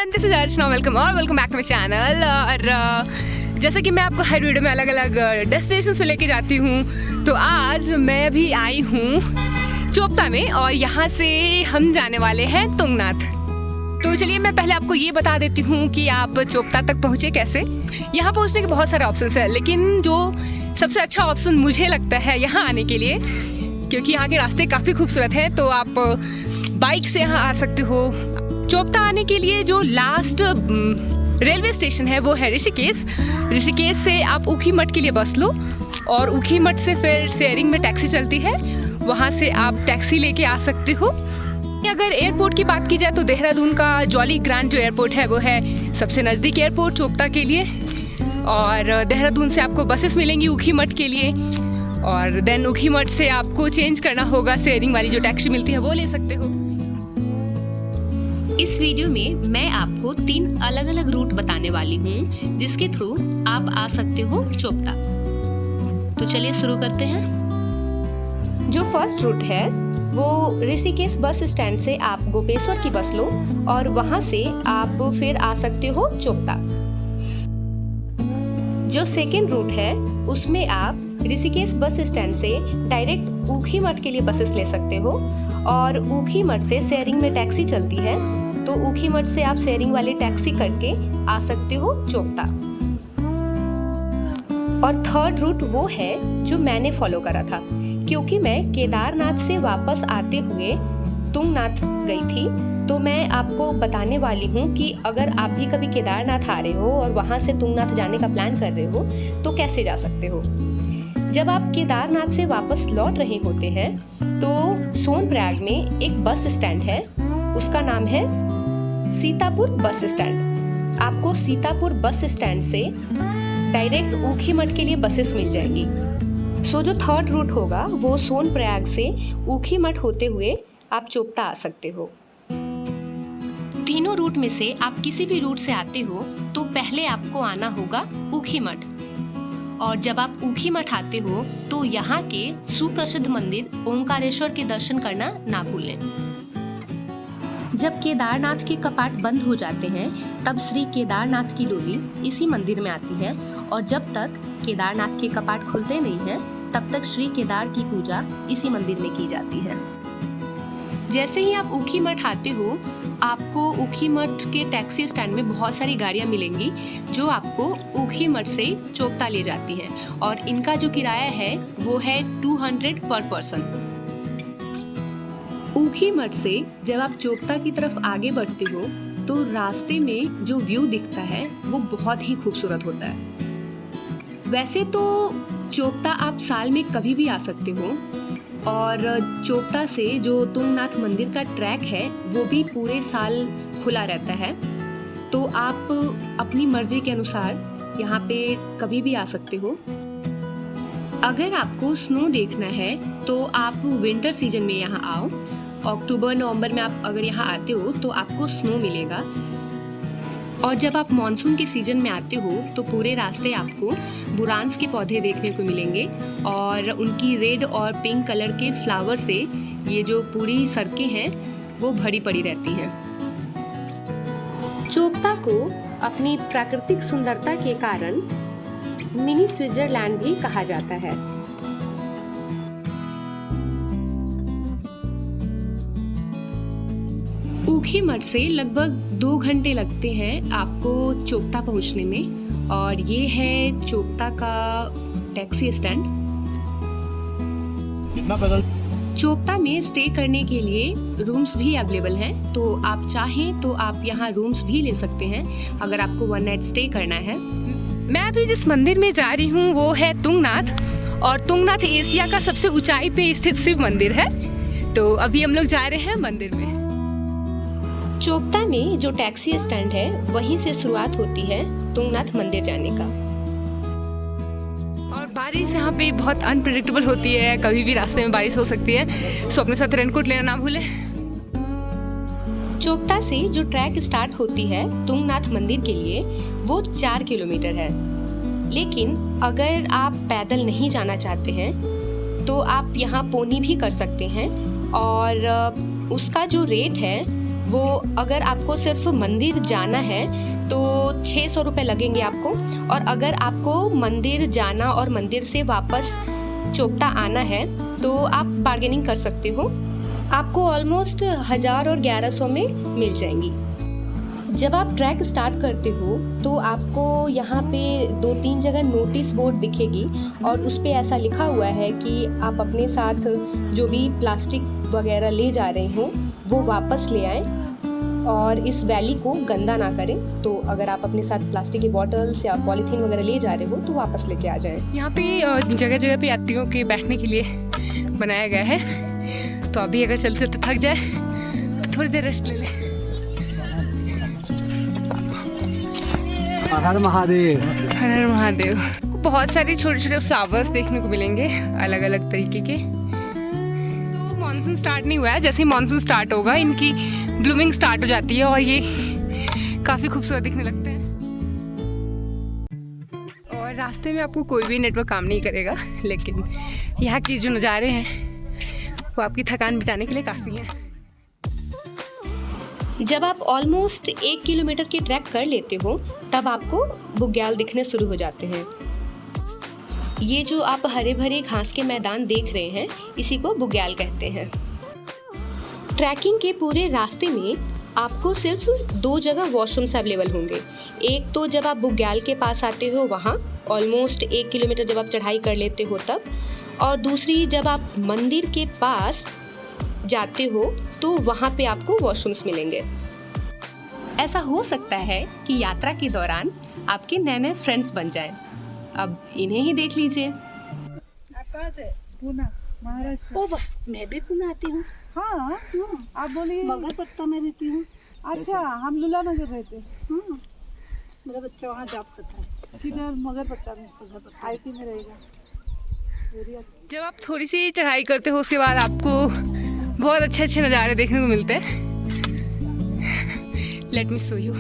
Everyone, this is Archana. Welcome back to my channel. और जैसे कि मैं आपको हर वीडियो में अलग अलग डेस्टिनेशंस पे लेके जाती हूँ, तो आज मैं भी आई हूँ चोपता में और यहाँ से हम जाने वाले हैं तुंगनाथ। तो चलिए मैं पहले आपको ये बता देती हूँ कि आप चोपता तक पहुँचे कैसे। यहाँ पहुँचने के बहुत सारे ऑप्शंस हैं, लेकिन जो सबसे अच्छा ऑप्शन मुझे लगता है यहाँ आने के लिए, क्योंकि यहाँ के रास्ते काफ़ी खूबसूरत हैं, तो आप बाइक से यहाँ आ सकते हो। चोपता आने के लिए जो लास्ट रेलवे स्टेशन है वो है ऋषिकेश। ऋषिकेश से आप ऊखीमठ के लिए बस लो और ऊखीमठ से फिर शेयरिंग में टैक्सी चलती है, वहाँ से आप टैक्सी लेके आ सकते हो। अगर एयरपोर्ट की बात की जाए तो देहरादून का जॉली ग्रांट जो एयरपोर्ट है वो है सबसे नज़दीक एयरपोर्ट चोपता के लिए, और देहरादून से आपको बसेस मिलेंगी ऊखीमठ के लिए, और देन ऊखीमठ से आपको चेंज करना होगा, शेयरिंग वाली जो टैक्सी मिलती है वो ले सकते हो। इस वीडियो में मैं आपको 3 अलग अलग रूट बताने वाली हूँ जिसके थ्रू आप आ सकते हो चोपता। तो चलिए शुरू करते हैं। जो फर्स्ट रूट है वो ऋषिकेश बस स्टैंड से आप गोपेश्वर की बस लो और वहां से आप फिर आ सकते हो चोपता। जो सेकेंड रूट है उसमें आप ऋषिकेश बस स्टैंड से डायरेक्ट ऊखीमठ के लिए बसेस ले सकते हो, और ऊखीमठ से शेयरिंग में टैक्सी चलती है, तो ऊखीमठ से आप शेयरिंग वाली टैक्सी करके आ सकते हो चोपता। और थर्ड रूट वो है जो मैंने फॉलो करा था, क्योंकि मैं केदारनाथ से वापस आते हुए तुंगनाथ गई थी, तो मैं आपको बताने वाली हूँ कि अगर आप भी कभी केदारनाथ आ रहे हो और वहाँ से तुंगनाथ जाने का प्लान कर रहे हो तो कैसे जा सकते हो। जब आप केदारनाथ से वापस लौट रहे होते हैं तो सोनप्रयाग में एक बस स्टैंड है, उसका नाम है सीतापुर बस स्टैंड। आपको सीतापुर बस स्टैंड से डायरेक्ट ऊखीमठ के लिए बसेस मिल जाएंगी। सो जो थर्ड रूट होगा वो सोनप्रयाग से ऊखीमठ होते हुए आप चोपता आ सकते हो। तीनों रूट में से आप किसी भी रूट से आते हो तो पहले आपको आना होगा ऊखीमठ, और जब आप ऊखीमठ आते हो तो यहाँ के सुप्रसिद्ध मंदिर ओंकारेश्वर के दर्शन करना ना भूलें। जब केदारनाथ के कपाट बंद हो जाते हैं तब श्री केदारनाथ की डोली इसी मंदिर में आती है, और जब तक केदारनाथ के कपाट खुलते नहीं हैं तब तक श्री केदार की पूजा इसी मंदिर में की जाती है। जैसे ही आप ऊखीमठ आते हो आपको ऊखीमठ के टैक्सी स्टैंड में बहुत सारी गाड़ियाँ मिलेंगी जो आपको ऊखीमठ से चोपता ले जाती हैं, और इनका जो किराया है वो है 200 पर पर्सन। ऊखीमठ से जब आप चोपता की तरफ आगे बढ़ते हो तो रास्ते में जो व्यू दिखता है वो बहुत ही खूबसूरत होता है। वैसे तो चोपता आप साल में कभी भी आ सकते हो, और चोपता से जो तुंगनाथ मंदिर का ट्रैक है वो भी पूरे साल खुला रहता है, तो आप अपनी मर्जी के अनुसार यहाँ पे कभी भी आ सकते हो। अगर आपको स्नो देखना है तो आप विंटर सीजन में यहाँ आओ। अक्टूबर नवंबर में आप अगर यहाँ आते हो तो आपको स्नो मिलेगा, और जब आप मानसून के सीजन में आते हो तो पूरे रास्ते आपको बुरांस के पौधे देखने को मिलेंगे, और उनकी रेड और पिंक कलर के फ्लावर से ये जो पूरी सड़कें हैं वो भरी पड़ी रहती हैं। चोपता को अपनी प्राकृतिक सुंदरता के कारण मिनी स्विट्जरलैंड भी कहा जाता है। ऊखीमठ से लगभग 2 घंटे लगते हैं आपको चोपता पहुंचने में, और ये है चोपता का टैक्सी स्टैंड। चोपता में स्टे करने के लिए रूम्स भी अवेलेबल हैं, तो आप चाहें तो आप यहाँ रूम्स भी ले सकते हैं अगर आपको 1 नाइट स्टे करना है। मैं अभी जिस मंदिर में जा रही हूँ वो है तुंगनाथ, और तुंगनाथ एशिया का सबसे ऊंचाई पे स्थित शिव मंदिर है। तो अभी हम लोग जा रहे हैं मंदिर में। चोपता में जो टैक्सी स्टैंड है वहीं से शुरुआत होती है तुंगनाथ मंदिर जाने का। और बारिश यहाँ पे बहुत अनप्रेडिक्टेबल होती है, कभी भी रास्ते में बारिश हो सकती है, सो अपने साथ रेनकोट लेना ना भूलें। चोपता से जो ट्रैक स्टार्ट होती है तुंगनाथ मंदिर के लिए वो 4 किलोमीटर है, लेकिन अगर आप पैदल नहीं जाना चाहते हैं तो आप यहाँ पोनी भी कर सकते हैं, और उसका जो रेट है वो अगर आपको सिर्फ मंदिर जाना है तो 600 रुपये लगेंगे आपको, और अगर आपको मंदिर जाना और मंदिर से वापस चोपटा आना है तो आप बार्गेनिंग कर सकते हो, आपको ऑलमोस्ट 1000 और 1100 में मिल जाएंगी। जब आप ट्रैक स्टार्ट करते हो तो आपको यहाँ पे 2-3 जगह नोटिस बोर्ड दिखेगी और उस पे ऐसा लिखा हुआ है कि आप अपने साथ जो भी प्लास्टिक वगैरह ले जा रहे हो वो वापस ले आएं और इस वैली को गंदा ना करें। तो अगर आप अपने साथ प्लास्टिक की बॉटल्स या पॉलीथीन वगैरह ले जा रहे हो तो वापस लेके आ जाएं। यहाँ पे जगह जगह पे यात्रियों के बैठने के लिए बनाया गया है, तो अभी अगर चलते चलते थक जाए तो थोड़ी देर रेस्ट ले लें। हर हर महादेव, हर हर महादेव। बहुत सारे छोटे छोटे फ्लावर्स देखने को मिलेंगे अलग अलग तरीके के। तो मानसून स्टार्ट नहीं हुआ है, जैसे ही मानसून स्टार्ट होगा इनकी ब्लूमिंग स्टार्ट हो जाती है और ये काफ़ी खूबसूरत दिखने लगते हैं। और रास्ते में आपको कोई भी नेटवर्क काम नहीं करेगा, लेकिन यहाँ के जो नज़ारे हैं वो आपकी थकान मिटाने के लिए काफ़ी हैं। जब आप ऑलमोस्ट 1 किलोमीटर की ट्रैक कर लेते हो तब आपको बुग्याल दिखने शुरू हो जाते हैं। ये जो आप हरे भरे घास के मैदान देख रहे हैं इसी को बुग्याल कहते हैं। ट्रैकिंग के पूरे रास्ते में आपको सिर्फ 2 जगह वॉशरूम्स अवेलेबल होंगे। एक तो जब आप बुग्याल के पास आते हो वहाँ ऑलमोस्ट 1 किलोमीटर जब आप चढ़ाई कर लेते हो तब, और दूसरी जब आप मंदिर के पास जाते हो तो वहाँ पे आपको वॉशरूम्स मिलेंगे। ऐसा हो सकता है कि यात्रा के दौरान आपके नए नए फ्रेंड्स बन जाएं। अब इन्हें ही देख लीजिए। आप कहाँ से? पूना, महाराष्ट्र। मैं भी पुणे आती हूँ। हाँ, आप बोलिए। मगरपट्टा में रहती हूँ। अच्छा, हम लुला नगर रहते। मेरा बच्चा वहाँ जॉब करता है। किधर? मगरपट्टा में। IT में रहेगा। जब आप थोड़ी सी चढ़ाई करते हो उसके बाद आपको बहुत अच्छे अच्छे नज़ारे देखने को मिलते हैं। Let me show you.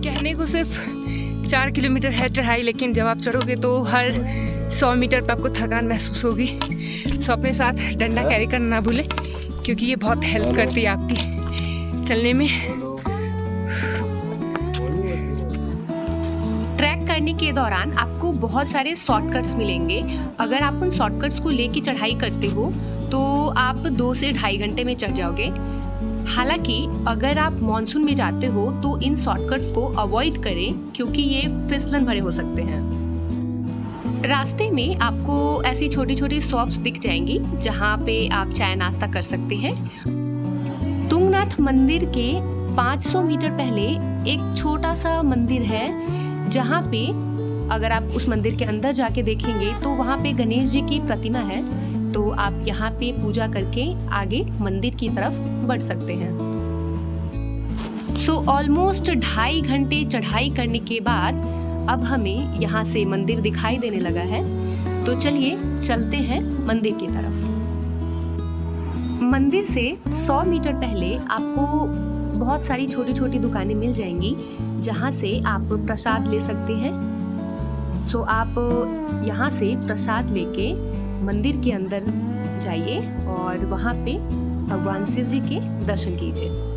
कहने को सिर्फ 4 किलोमीटर है चढ़ाई, लेकिन जब आप चढ़ोगे तो हर 100 मीटर पे आपको थकान महसूस होगी। सो अपने साथ डंडा कैरी करना ना भूलें, क्योंकि ये बहुत हेल्प करती है आपकी चलने में। ट्रैक करने के दौरान आपको बहुत सारे शॉर्टकट्स मिलेंगे। अगर आप उन शॉर्टकट्स को लेके चढ़ाई करते हो तो आप 2 से 2.5 घंटे में चढ़ जाओगे। हालांकि अगर आप मॉनसून में जाते हो तो इन शॉर्टकट्स को अवॉइड करें, क्योंकि ये फिसलन भरे हो सकते हैं। रास्ते में आपको ऐसी छोटी छोटी शॉप्स दिख जाएंगी जहाँ पे आप चाय नाश्ता कर सकते हैं। तुंगनाथ मंदिर के 500 मीटर पहले एक छोटा सा मंदिर है, जहाँ पे अगर आप उस मंदिर के अंदर जाके देखेंगे तो वहाँ पे गणेश जी की प्रतिमा है। तो आप यहाँ पे पूजा करके आगे मंदिर की तरफ बढ़ सकते हैं। सो ऑलमोस्ट 2.5 घंटे चढ़ाई करने के बाद अब हमें यहाँ से मंदिर दिखाई देने लगा है, तो चलिए चलते हैं मंदिर की तरफ। मंदिर से 100 मीटर पहले आपको बहुत सारी छोटी छोटी दुकानें मिल जाएंगी जहाँ से आप प्रसाद ले सकते हैं। सो आप यहाँ से प्रसाद लेके मंदिर के अंदर जाइए और वहाँ पे भगवान शिव जी के दर्शन कीजिए।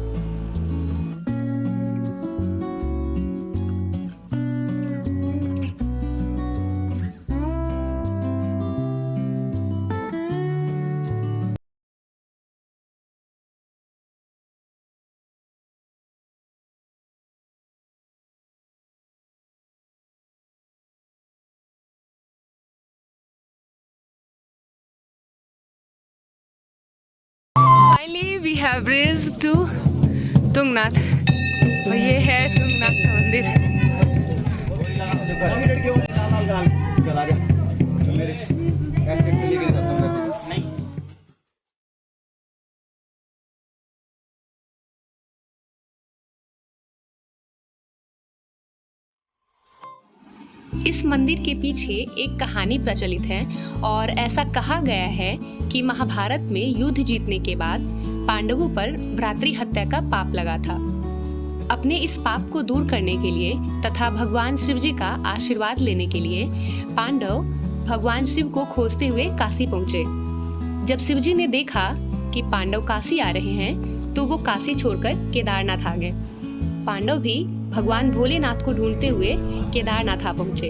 Finally, we have reached to Tungnath, और ये है तुंगनाथ का मंदिर। इस मंदिर के पीछे एक कहानी प्रचलित है और ऐसा कहा गया है कि महाभारत में युद्ध जीतने के बाद पांडवों पर भ्रातृ हत्या का पाप लगा था। अपने इस पाप को दूर करने के लिए तथा भगवान शिव जी का आशीर्वाद लेने के लिए पांडव भगवान शिव को खोजते हुए काशी पहुंचे। जब शिव जी ने देखा कि पांडव काशी आ रहे हैं तो वो काशी छोड़कर केदारनाथ आ गए। पांडव भी भगवान भोलेनाथ को ढूंढते हुए केदारनाथ आ पहुंचे।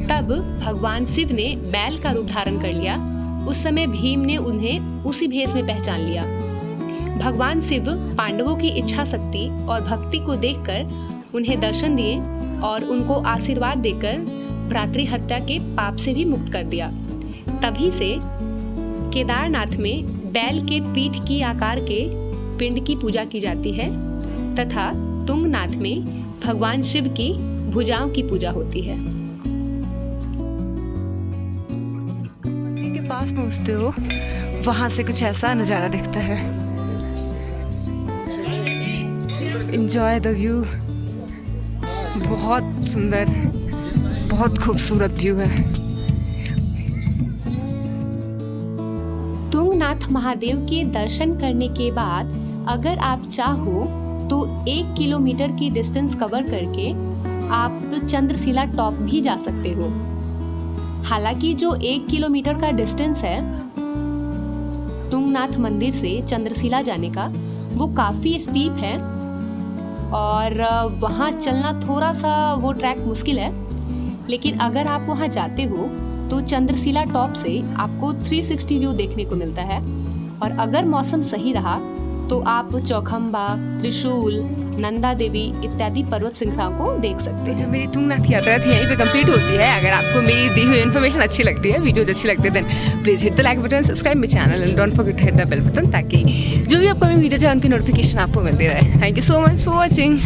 तब भगवान शिव ने बैल का रूप धारण कर लिया। उस समय भीम ने उन्हें उसी भेष में पहचान लिया। भगवान शिव पांडवों की इच्छा शक्ति और भक्ति को देखकर उन्हें दर्शन दिए और उनको आशीर्वाद देकर भ्रातृ हत्या के पाप से भी मुक्त कर दिया। तभी से केदारनाथ में बैल के पीठ की आकार के पिंड की पूजा की जाती है तथा तुंगनाथ में भगवान शिव की भुजाओं की पूजा होती है। मंदिर के पास पहुंचते हो वहां से कुछ ऐसा नजारा दिखता है। Enjoy the view. बहुत सुंदर, बहुत खूबसूरत व्यू है। तुंगनाथ महादेव के दर्शन करने के बाद अगर आप चाहो तो 1 किलोमीटर की डिस्टेंस कवर करके आप चंद्रशिला टॉप भी जा सकते हो। हालांकि जो 1 किलोमीटर का डिस्टेंस है तुंगनाथ मंदिर से चंद्रशिला जाने का, वो काफ़ी स्टीप है और वहाँ चलना थोड़ा सा वो ट्रैक मुश्किल है। लेकिन अगर आप वहाँ जाते हो तो चंद्रशिला टॉप से आपको 360 व्यू देखने को मिलता है। और अगर मौसम सही रहा तो आप चौखंबा, त्रिशूल, नंदा देवी इत्यादि पर्वत श्रृंखलाओं को देख सकते हैं। जो मेरी तुंगनाथ यात्रा थी यहीं पे कंप्लीट होती है। अगर आपको मेरी दी हुई इन्फॉर्मेशन अच्छी लगती है, वीडियोज अच्छी लगती है, then please hit the like button, subscribe my channel and don't forget to hit the bell button ताकि जो भी अपकमिंग वीडियोज है उनकी नोटिफिकेशन आपको मिलती रहे। Thank you so much for watching.